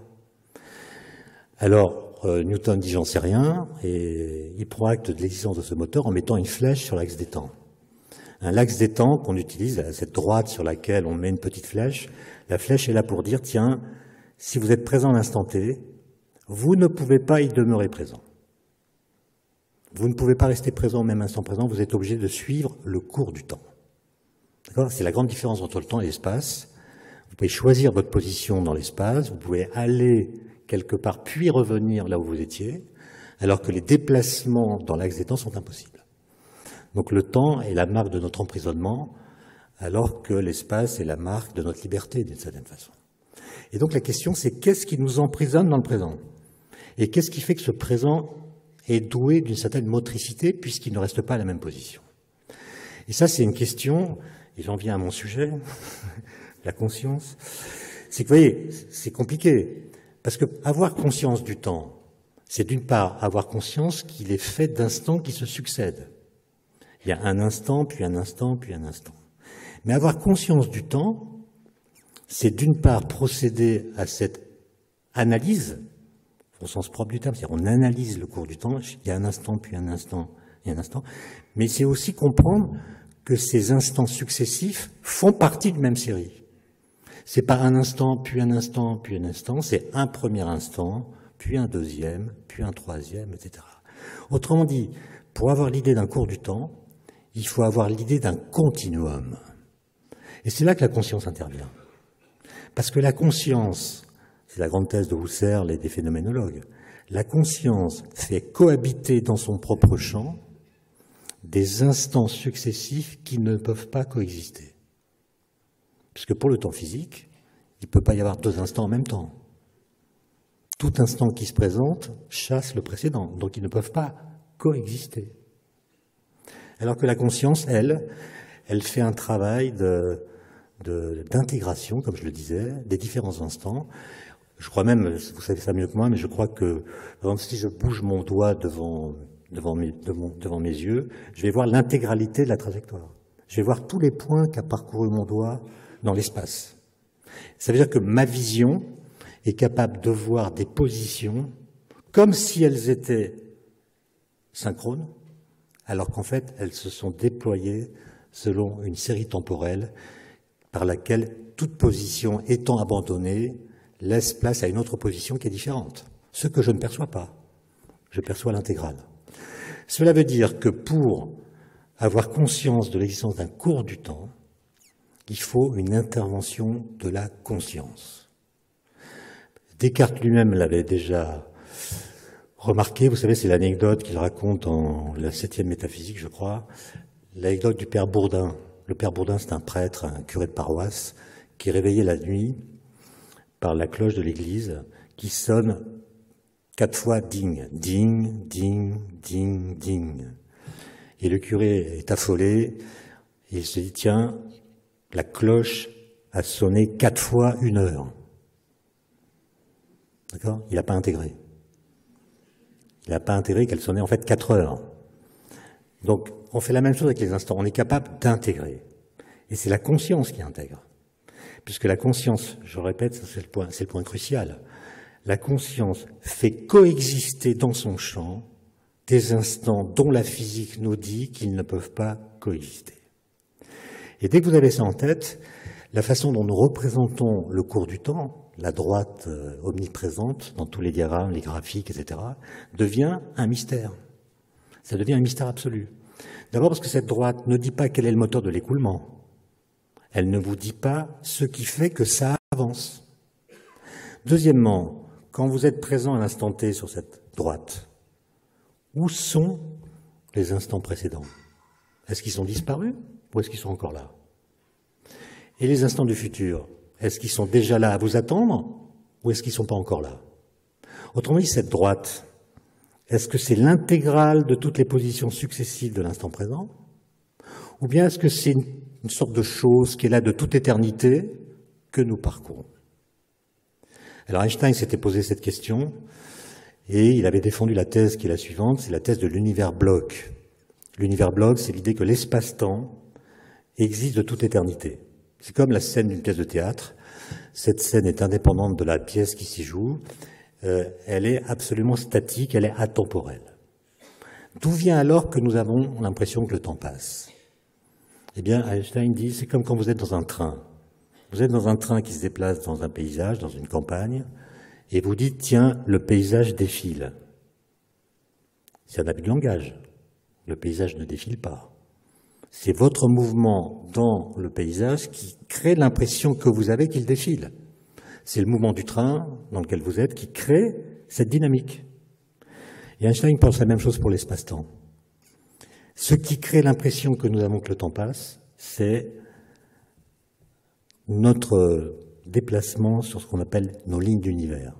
Alors, Newton dit j'en sais rien, et il prend acte de l'existence de ce moteur en mettant une flèche sur l'axe des temps. L'axe des temps qu'on utilise, cette droite sur laquelle on met une petite flèche, la flèche est là pour dire, tiens, si vous êtes présent à l'instant T, vous ne pouvez pas y demeurer présent. Vous ne pouvez pas rester présent au même instant présent, vous êtes obligé de suivre le cours du temps. D'accord ? C'est la grande différence entre le temps et l'espace. Vous pouvez choisir votre position dans l'espace, vous pouvez aller quelque part, puis revenir là où vous étiez, alors que les déplacements dans l'axe des temps sont impossibles. Donc le temps est la marque de notre emprisonnement, alors que l'espace est la marque de notre liberté, d'une certaine façon. Et donc la question, c'est qu'est-ce qui nous emprisonne dans le présent? Et qu'est-ce qui fait que ce présent est doué d'une certaine motricité, puisqu'il ne reste pas à la même position? Et ça, c'est une question, et j'en viens à mon sujet, la conscience. C'est que, vous voyez, c'est compliqué. Parce que avoir conscience du temps, c'est d'une part avoir conscience qu'il est fait d'instants qui se succèdent. Il y a un instant, puis un instant, puis un instant. Mais avoir conscience du temps, c'est d'une part procéder à cette analyse, au sens propre du terme, c'est-à-dire on analyse le cours du temps, il y a un instant, puis un instant, et un instant, mais c'est aussi comprendre que ces instants successifs font partie d'une même série. C'est pas un instant, puis un instant, puis un instant, c'est un premier instant, puis un deuxième, puis un troisième, etc. Autrement dit, pour avoir l'idée d'un cours du temps, il faut avoir l'idée d'un continuum. Et c'est là que la conscience intervient. Parce que la conscience, c'est la grande thèse de Husserl et des phénoménologues, la conscience fait cohabiter dans son propre champ des instants successifs qui ne peuvent pas coexister. Puisque pour le temps physique, il ne peut pas y avoir deux instants en même temps. Tout instant qui se présente chasse le précédent, donc ils ne peuvent pas coexister. Alors que la conscience, elle fait un travail d'intégration, comme je le disais, des différents instants. Je crois même, vous savez ça mieux que moi, mais je crois que, par exemple, si je bouge mon doigt devant mes yeux, je vais voir l'intégralité de la trajectoire. Je vais voir tous les points qu'a parcouru mon doigt dans l'espace. Ça veut dire que ma vision est capable de voir des positions comme si elles étaient synchrones, alors qu'en fait, elles se sont déployées selon une série temporelle par laquelle toute position étant abandonnée laisse place à une autre position qui est différente. Ce que je ne perçois pas. Je perçois l'intégrale. Cela veut dire que pour avoir conscience de l'existence d'un cours du temps, il faut une intervention de la conscience. Descartes lui-même l'avait déjà remarqué, vous savez, c'est l'anecdote qu'il raconte dans la 7e métaphysique, je crois, l'anecdote du père Bourdin. Le père Bourdin, c'est un prêtre, un curé de paroisse, qui est réveillé la nuit par la cloche de l'église, qui sonne 4 fois ding, ding, ding, ding, ding. Et le curé est affolé, et il se dit, tiens, la cloche a sonné 4 fois 1 heure. D'accord? Il n'a pas intégré. Il n'a pas intégré qu'elle sonnait en fait 4 heures. Donc, on fait la même chose avec les instants. On est capable d'intégrer. Et c'est la conscience qui intègre. Puisque la conscience, je répète, c'est le point crucial. La conscience fait coexister dans son champ des instants dont la physique nous dit qu'ils ne peuvent pas coexister. Et dès que vous avez ça en tête, la façon dont nous représentons le cours du temps, la droite omniprésente dans tous les diagrammes, les graphiques, etc., devient un mystère. Ça devient un mystère absolu. D'abord parce que cette droite ne dit pas quel est le moteur de l'écoulement. Elle ne vous dit pas ce qui fait que ça avance. Deuxièmement, quand vous êtes présent à l'instant T sur cette droite, où sont les instants précédents? Est-ce qu'ils sont disparus ou est-ce qu'ils sont encore là? Et les instants du futur, est-ce qu'ils sont déjà là à vous attendre ou est-ce qu'ils ne sont pas encore là? Autrement dit, cette droite, est-ce que c'est l'intégrale de toutes les positions successives de l'instant présent? Ou bien est-ce que c'est une sorte de chose qui est là de toute éternité que nous parcourons? Alors Einstein s'était posé cette question et il avait défendu la thèse qui est la suivante, c'est la thèse de l'univers bloc. L'univers bloc, c'est l'idée que l'espace-temps existe de toute éternité. C'est comme la scène d'une pièce de théâtre. Cette scène est indépendante de la pièce qui s'y joue. Elle est absolument statique, elle est atemporelle. D'où vient alors que nous avons l'impression que le temps passe? Eh bien, Einstein dit, c'est comme quand vous êtes dans un train. Vous êtes dans un train qui se déplace dans un paysage, dans une campagne, et vous dites, tiens, le paysage défile. C'est un abus de langage. Le paysage ne défile pas. C'est votre mouvement dans le paysage qui crée l'impression que vous avez qu'il défile. C'est le mouvement du train dans lequel vous êtes qui crée cette dynamique. Et Einstein pense la même chose pour l'espace-temps. Ce qui crée l'impression que nous avons que le temps passe, c'est notre déplacement sur ce qu'on appelle nos lignes d'univers.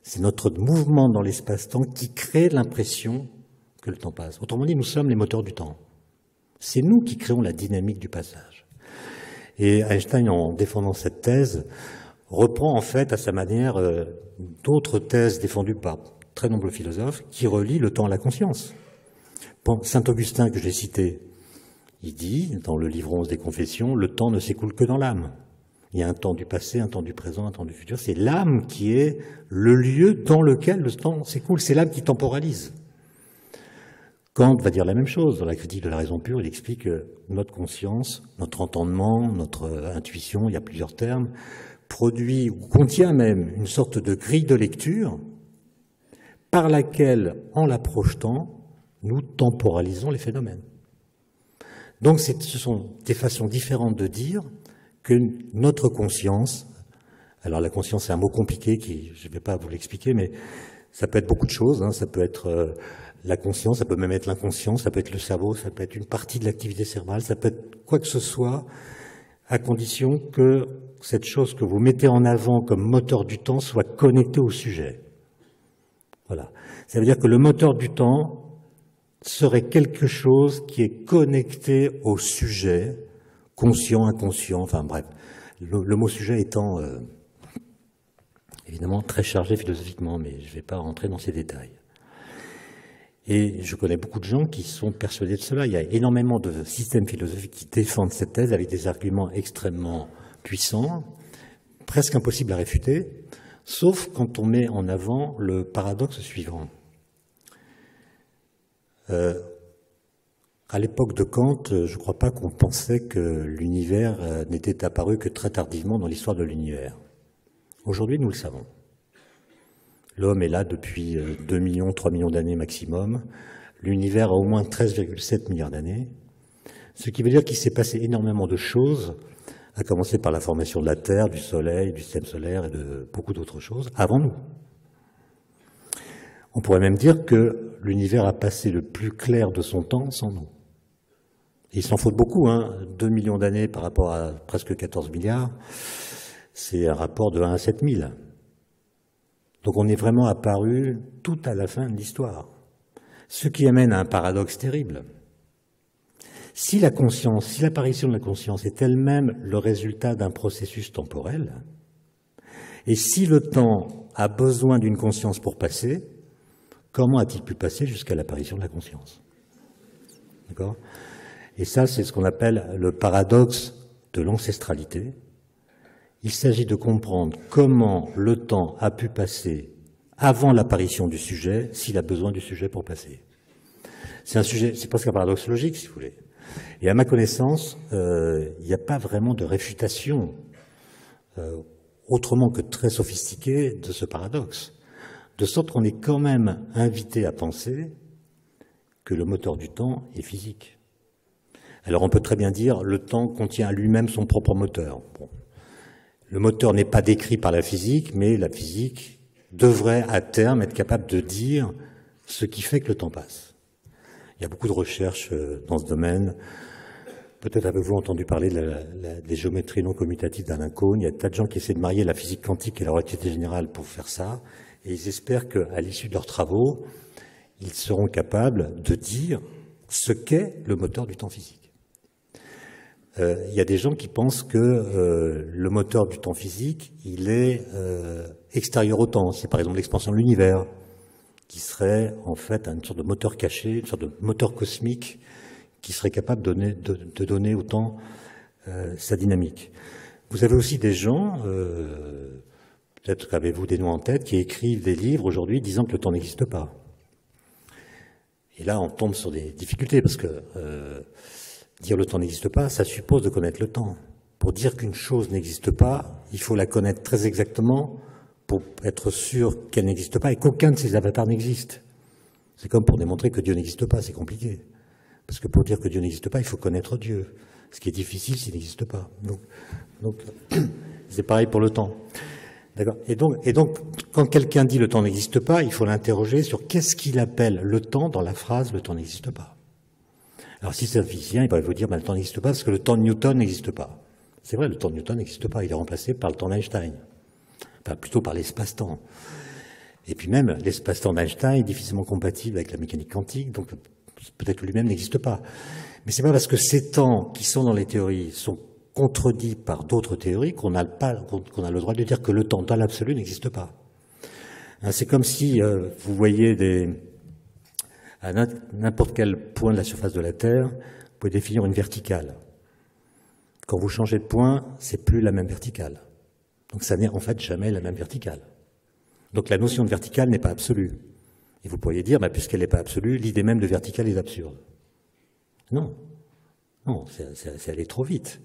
C'est notre mouvement dans l'espace-temps qui crée l'impression que le temps passe. Autrement dit, nous sommes les moteurs du temps. C'est nous qui créons la dynamique du passage. Et Einstein, en défendant cette thèse, reprend en fait à sa manière d'autres thèses défendues par très nombreux philosophes qui relient le temps à la conscience. Saint-Augustin, que j'ai cité, il dit, dans le livre 11 des Confessions, le temps ne s'écoule que dans l'âme. Il y a un temps du passé, un temps du présent, un temps du futur. C'est l'âme qui est le lieu dans lequel le temps s'écoule. C'est l'âme qui temporalise. Kant va dire la même chose. Dans la critique de la raison pure, il explique que notre conscience, notre entendement, notre intuition, il y a plusieurs termes, produit ou contient même une sorte de grille de lecture par laquelle, en la projetant, nous temporalisons les phénomènes. Donc ce sont des façons différentes de dire que notre conscience, alors la conscience c'est un mot compliqué qui, je ne vais pas vous l'expliquer, mais ça peut être beaucoup de choses, hein. Ça peut être la conscience, ça peut même être l'inconscient, ça peut être le cerveau, ça peut être une partie de l'activité cérébrale, ça peut être quoi que ce soit, à condition que cette chose que vous mettez en avant comme moteur du temps soit connectée au sujet. Voilà. Ça veut dire que le moteur du temps serait quelque chose qui est connecté au sujet, conscient, inconscient, enfin bref. Le mot sujet étant évidemment très chargé philosophiquement, mais je ne vais pas rentrer dans ces détails. Et je connais beaucoup de gens qui sont persuadés de cela. Il y a énormément de systèmes philosophiques qui défendent cette thèse avec des arguments extrêmement puissants, presque impossibles à réfuter, sauf quand on met en avant le paradoxe suivant. À l'époque de Kant, je ne crois pas qu'on pensait que l'univers n'était apparu que très tardivement dans l'histoire de l'univers. Aujourd'hui, nous le savons. L'homme est là depuis 2 millions, 3 millions d'années maximum. L'univers a au moins 13,7 milliards d'années. Ce qui veut dire qu'il s'est passé énormément de choses, à commencer par la formation de la Terre, du Soleil, du système solaire et de beaucoup d'autres choses, avant nous. On pourrait même dire que l'univers a passé le plus clair de son temps sans nous. Et il s'en faut beaucoup, hein. 2 millions d'années par rapport à presque 14 milliards, c'est un rapport de 1 à 7000. Donc on est vraiment apparu tout à la fin de l'histoire. Ce qui amène à un paradoxe terrible. Si la conscience, si l'apparition de la conscience est elle-même le résultat d'un processus temporel, et si le temps a besoin d'une conscience pour passer, comment a-t-il pu passer jusqu'à l'apparition de la conscience? D'accord? Et ça, c'est ce qu'on appelle le paradoxe de l'ancestralité. Il s'agit de comprendre comment le temps a pu passer avant l'apparition du sujet, s'il a besoin du sujet pour passer. C'est un sujet, c'est presque un paradoxe logique, si vous voulez. Et à ma connaissance, il n'y a pas vraiment de réfutation autrement que très sophistiquée de ce paradoxe. De sorte qu'on est quand même invité à penser que le moteur du temps est physique. Alors on peut très bien dire le temps contient à lui-même son propre moteur. Bon. Le moteur n'est pas décrit par la physique, mais la physique devrait à terme être capable de dire ce qui fait que le temps passe. Il y a beaucoup de recherches dans ce domaine. Peut-être avez-vous entendu parler des géométries non commutatives d'Alain Cohn. Il y a des tas de gens qui essaient de marier la physique quantique et la relativité générale pour faire ça. Et ils espèrent qu'à l'issue de leurs travaux, ils seront capables de dire ce qu'est le moteur du temps physique. Il y a des gens qui pensent que le moteur du temps physique, il est extérieur au temps. C'est par exemple l'expansion de l'univers, qui serait en fait une sorte de moteur caché, une sorte de moteur cosmique qui serait capable de donner au temps sa dynamique. Vous avez aussi des gens, peut-être qu'avez-vous des noms en tête, qui écrivent des livres aujourd'hui disant que le temps n'existe pas. Et là, on tombe sur des difficultés, parce que dire le temps n'existe pas, ça suppose de connaître le temps. Pour dire qu'une chose n'existe pas, il faut la connaître très exactement pour être sûr qu'elle n'existe pas et qu'aucun de ses avatars n'existe. C'est comme pour démontrer que Dieu n'existe pas, c'est compliqué. Parce que pour dire que Dieu n'existe pas, il faut connaître Dieu, ce qui est difficile s'il n'existe pas. Donc c'est pareil pour le temps. D'accord. Et donc, quand quelqu'un dit le temps n'existe pas, il faut l'interroger sur qu'est-ce qu'il appelle le temps dans la phrase le temps n'existe pas. Alors si c'est un physicien, il va vous dire le temps n'existe pas parce que le temps de Newton n'existe pas. C'est vrai, le temps de Newton n'existe pas, il est remplacé par le temps d'Einstein. Enfin, plutôt par l'espace-temps. Et puis même, l'espace-temps d'Einstein est difficilement compatible avec la mécanique quantique, donc peut-être que lui-même n'existe pas. Mais c'est pas parce que ces temps qui sont dans les théories sont contredits par d'autres théories qu'on a le droit de dire que le temps dans l'absolu n'existe pas. C'est comme si vous voyez à n'importe quel point de la surface de la Terre, vous pouvez définir une verticale. Quand vous changez de point, c'est plus la même verticale. Donc ça n'est en fait jamais la même verticale. Donc la notion de verticale n'est pas absolue. Et vous pourriez dire, puisqu'elle n'est pas absolue, l'idée même de verticale est absurde. Non, c'est aller trop vite.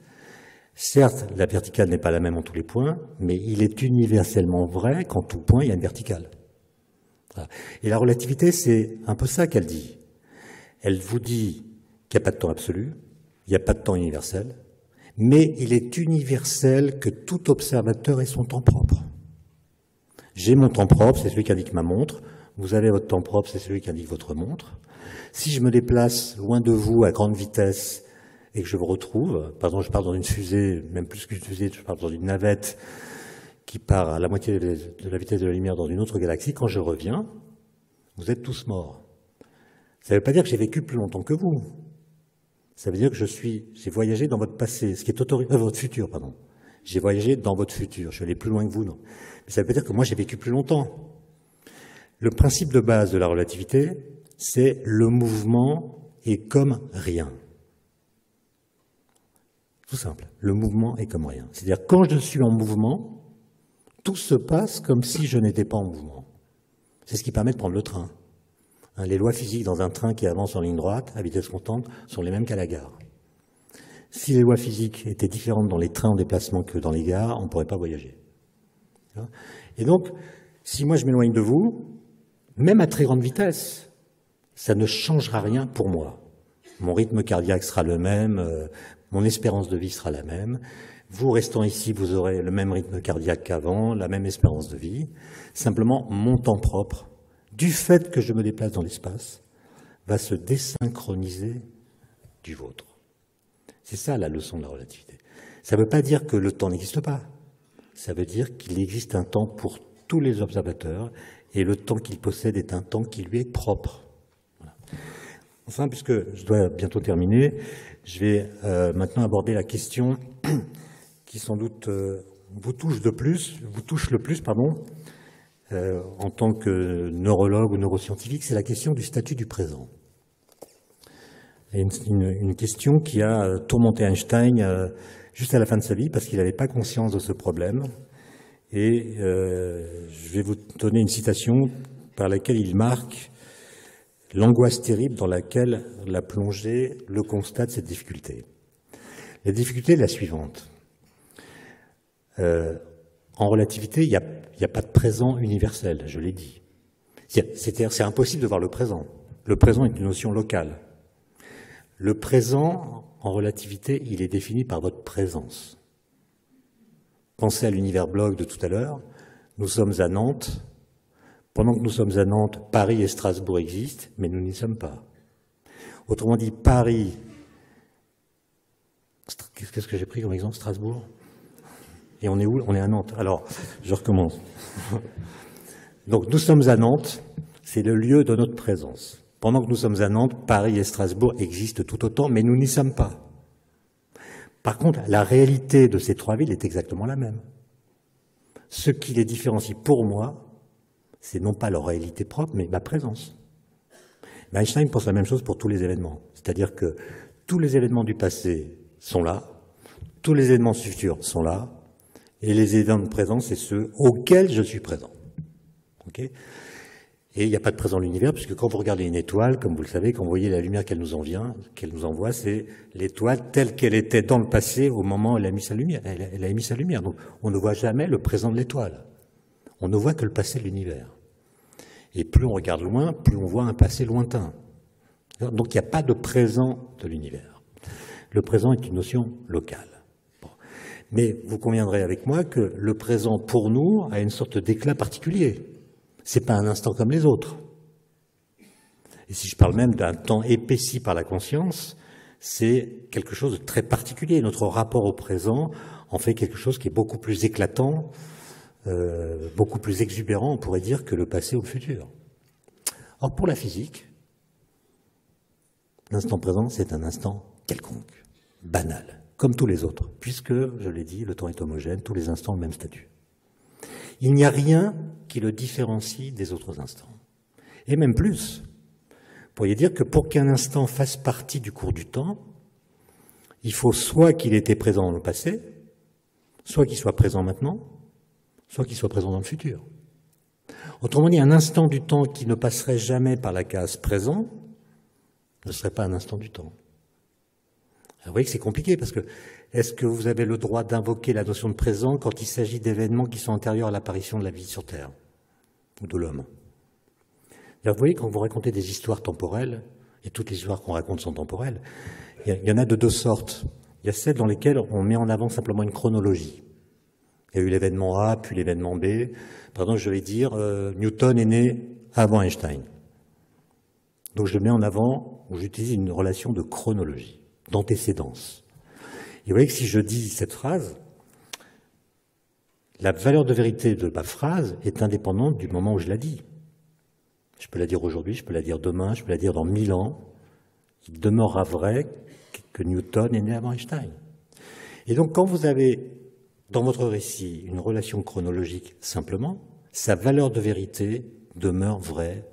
Certes, la verticale n'est pas la même en tous les points, mais il est universellement vrai qu'en tout point, il y a une verticale. Voilà. Et la relativité, c'est un peu ça qu'elle dit. Elle vous dit qu'il n'y a pas de temps absolu, il n'y a pas de temps universel, mais il est universel que tout observateur ait son temps propre. J'ai mon temps propre, c'est celui qu'indique ma montre. Vous avez votre temps propre, c'est celui qu'indique votre montre. Si je me déplace loin de vous à grande vitesse et que je vous retrouve, par exemple je pars dans une fusée, même plus qu'une fusée, je pars dans une navette qui part à la moitié de la vitesse de la lumière dans une autre galaxie, quand je reviens, vous êtes tous morts. Ça ne veut pas dire que j'ai vécu plus longtemps que vous. Ça veut dire que j'ai voyagé dans votre passé, ce qui est votre futur, pardon. J'ai voyagé dans votre futur, je suis allé plus loin que vous, non. Mais ça veut dire que moi j'ai vécu plus longtemps. Le principe de base de la relativité, c'est le mouvement est comme rien. Tout simple. Le mouvement est comme rien. C'est-à-dire quand je suis en mouvement, tout se passe comme si je n'étais pas en mouvement. C'est ce qui permet de prendre le train. Les lois physiques dans un train qui avance en ligne droite, à vitesse constante, sont les mêmes qu'à la gare. Si les lois physiques étaient différentes dans les trains en déplacement que dans les gares, on ne pourrait pas voyager. Et donc, si moi je m'éloigne de vous, même à très grande vitesse, ça ne changera rien pour moi. Mon rythme cardiaque sera le même, mon espérance de vie sera la même. Vous restant ici, vous aurez le même rythme cardiaque qu'avant, la même espérance de vie. Simplement, mon temps propre, du fait que je me déplace dans l'espace, va se désynchroniser du vôtre. C'est ça la leçon de la relativité. Ça ne veut pas dire que le temps n'existe pas. Ça veut dire qu'il existe un temps pour tous les observateurs et le temps qu'il possède est un temps qui lui est propre. Voilà. Enfin, puisque je dois bientôt terminer, je vais maintenant aborder la question qui sans doute vous touche le plus, en tant que neurologue ou neuroscientifique, c'est la question du statut du présent. Et une question qui a tourmenté Einstein juste à la fin de sa vie, parce qu'il n'avait pas conscience de ce problème. Et je vais vous donner une citation par laquelle il marque l'angoisse terrible dans laquelle l'a plongé le constat de cette difficulté. La difficulté est la suivante. En relativité, il n'y a pas de présent universel, je l'ai dit. C'est-à-dire, c'est impossible de voir le présent. Le présent est une notion locale. Le présent, en relativité, il est défini par votre présence. Pensez à l'univers bloc de tout à l'heure. Nous sommes à Nantes. Pendant que nous sommes à Nantes, Paris et Strasbourg existent, mais nous n'y sommes pas. Autrement dit, Paris... Qu'est-ce que j'ai pris comme exemple? Strasbourg? Et on est où? On est à Nantes. Alors, je recommence. Donc, nous sommes à Nantes. C'est le lieu de notre présence. Pendant que nous sommes à Nantes, Paris et Strasbourg existent tout autant, mais nous n'y sommes pas. Par contre, la réalité de ces trois villes est exactement la même. Ce qui les différencie pour moi, c'est non pas leur réalité propre, mais ma présence. Mais Einstein pense la même chose pour tous les événements. C'est-à-dire que tous les événements du passé sont là, tous les événements futurs sont là, et les événements de présent, c'est ceux auxquels je suis présent. Okay ? Et il n'y a pas de présent dans l'univers, puisque quand vous regardez une étoile, comme vous le savez, quand vous voyez la lumière qu'elle nous envoie, c'est l'étoile telle qu'elle était dans le passé au moment où elle a mis sa lumière. Elle a émis sa lumière. Donc, on ne voit jamais le présent de l'étoile. On ne voit que le passé de l'univers. Et plus on regarde loin, plus on voit un passé lointain. Donc, il n'y a pas de présent de l'univers. Le présent est une notion locale. Bon. Mais vous conviendrez avec moi que le présent, pour nous, a une sorte d'éclat particulier. C'est pas un instant comme les autres. Et si je parle même d'un temps épaissi par la conscience, c'est quelque chose de très particulier. Notre rapport au présent en fait quelque chose qui est beaucoup plus éclatant, beaucoup plus exubérant, on pourrait dire, que le passé ou le futur. Or, pour la physique, l'instant présent, c'est un instant quelconque, banal, comme tous les autres, puisque, je l'ai dit, le temps est homogène, tous les instants ont le même statut. Il n'y a rien qui le différencie des autres instants. Et même plus, vous pourriez dire que pour qu'un instant fasse partie du cours du temps, il faut soit qu'il était présent dans le passé, soit qu'il soit présent maintenant, soit qu'il soit présent dans le futur. Autrement dit, un instant du temps qui ne passerait jamais par la case présent ne serait pas un instant du temps. Alors, vous voyez que c'est compliqué parce que est-ce que vous avez le droit d'invoquer la notion de présent quand il s'agit d'événements qui sont antérieurs à l'apparition de la vie sur Terre ou de l'homme? Vous voyez, quand vous racontez des histoires temporelles, et toutes les histoires qu'on raconte sont temporelles, il y en a de deux sortes. Il y a celles dans lesquelles on met en avant simplement une chronologie. Il y a eu l'événement A, puis l'événement B. Par exemple, je vais dire, Newton est né avant Einstein. Donc je le mets en avant, où j'utilise une relation de chronologie, d'antécédence. Et vous voyez que si je dis cette phrase, la valeur de vérité de ma phrase est indépendante du moment où je la dis. Je peux la dire aujourd'hui, je peux la dire demain, je peux la dire dans 1000 ans. Il demeurera vrai que Newton est né avant Einstein. Et donc quand vous avez dans votre récit une relation chronologique simplement, sa valeur de vérité demeure vraie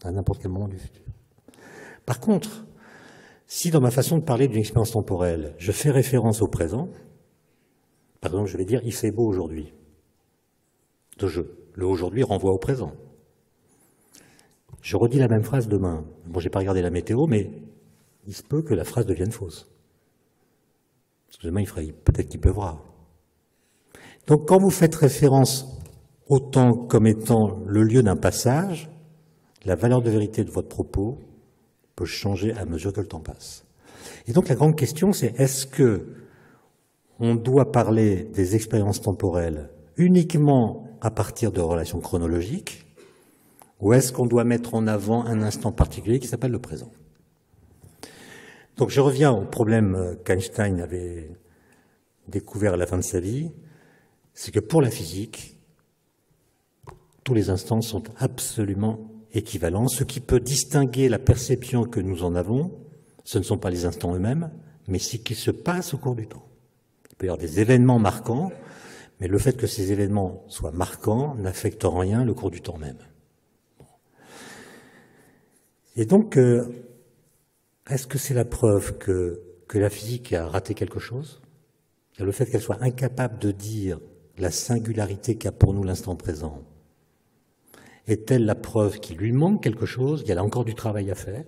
à n'importe quel moment du futur. Par contre, si dans ma façon de parler d'une expérience temporelle, je fais référence au présent, par exemple, je vais dire « il fait beau aujourd'hui ». Le aujourd'hui renvoie au présent. Je redis la même phrase demain. Bon, j'ai pas regardé la météo, mais il se peut que la phrase devienne fausse. Parce que demain, peut-être qu'il pleuvra. Donc, quand vous faites référence au temps comme étant le lieu d'un passage, la valeur de vérité de votre propos peut changer à mesure que le temps passe. Et donc, la grande question, c'est est-ce que on doit parler des expériences temporelles uniquement à partir de relations chronologiques, ou est-ce qu'on doit mettre en avant un instant particulier qui s'appelle le présent? Donc je reviens au problème qu'Einstein avait découvert à la fin de sa vie, c'est que pour la physique, tous les instants sont absolument équivalents. Ce qui peut distinguer la perception que nous en avons, ce ne sont pas les instants eux-mêmes, mais ce qui se passe au cours du temps. Il peut y avoir des événements marquants, Mais le fait que ces événements soient marquants n'affecte en rien le cours du temps même. Et donc, est-ce que c'est la preuve que la physique a raté quelque chose? Le fait qu'elle soit incapable de dire la singularité qu'a pour nous l'instant présent, est-elle la preuve qu'il lui manque quelque chose, qu'il y a encore du travail à faire?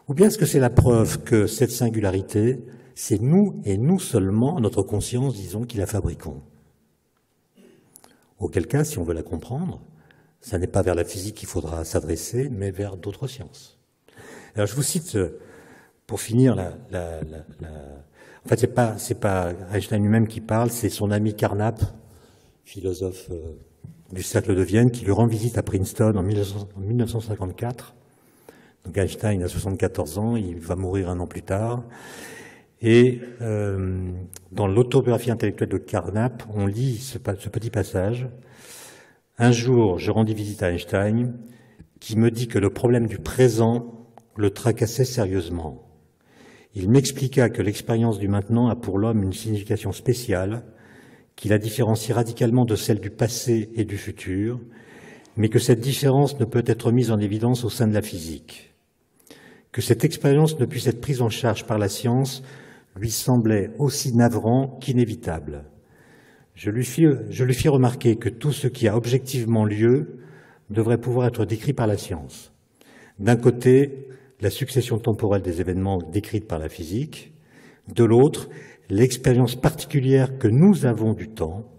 Ou bien est-ce que c'est la preuve que cette singularité, c'est nous et nous seulement, notre conscience, disons, qui la fabriquons? Auquel cas, si on veut la comprendre, ça n'est pas vers la physique qu'il faudra s'adresser, mais vers d'autres sciences. Alors je vous cite, pour finir, en fait, c'est pas Einstein lui-même qui parle, c'est son ami Carnap, philosophe du cercle de Vienne, qui lui rend visite à Princeton en 1954. Donc Einstein a 74 ans, il va mourir un an plus tard. Et dans l'autobiographie intellectuelle de Carnap, on lit ce petit passage. « Un jour, je rendis visite à Einstein, qui me dit que le problème du présent le tracassait sérieusement. Il m'expliqua que l'expérience du maintenant a pour l'homme une signification spéciale, qui la différencie radicalement de celle du passé et du futur, mais que cette différence ne peut être mise en évidence au sein de la physique. Que cette expérience ne puisse être prise en charge par la science lui semblait aussi navrant qu'inévitable. Je lui fis remarquer que tout ce qui a objectivement lieu devrait pouvoir être décrit par la science. D'un côté, la succession temporelle des événements décrite par la physique, de l'autre, l'expérience particulière que nous avons du temps,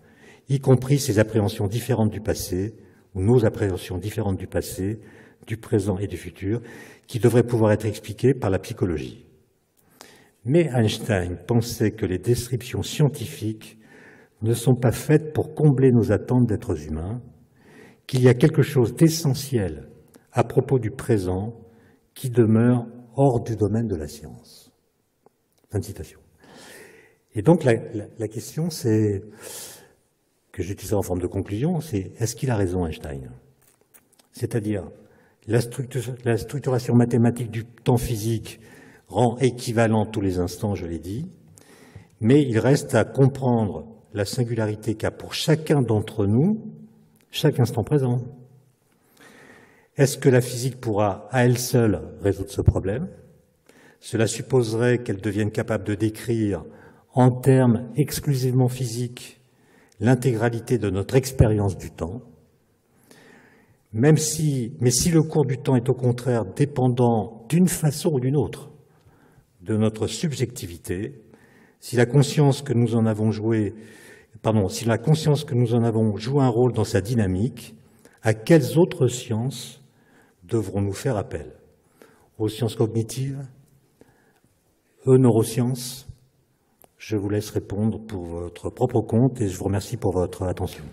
y compris ses appréhensions différentes du passé, ou nos appréhensions différentes du passé, du présent et du futur, qui devraient pouvoir être expliquées par la psychologie. Mais Einstein pensait que les descriptions scientifiques ne sont pas faites pour combler nos attentes d'êtres humains, qu'il y a quelque chose d'essentiel à propos du présent qui demeure hors du domaine de la science. » Fin de citation. Et donc la question, c'est, que j'utiliserai en forme de conclusion, c'est est-ce qu'il a raison Einstein? C'est-à-dire, la structuration mathématique du temps physique rend équivalent tous les instants, je l'ai dit, mais il reste à comprendre la singularité qu'a pour chacun d'entre nous chaque instant présent. Est-ce que la physique pourra, à elle seule, résoudre ce problème? Cela supposerait qu'elle devienne capable de décrire, en termes exclusivement physiques, l'intégralité de notre expérience du temps. Mais si le cours du temps est au contraire dépendant d'une façon ou d'une autre de notre subjectivité, si la conscience que nous en avons joué un rôle dans sa dynamique, à quelles autres sciences devrons-nous faire appel? Aux sciences cognitives? Aux neurosciences? Je vous laisse répondre pour votre propre compte et je vous remercie pour votre attention.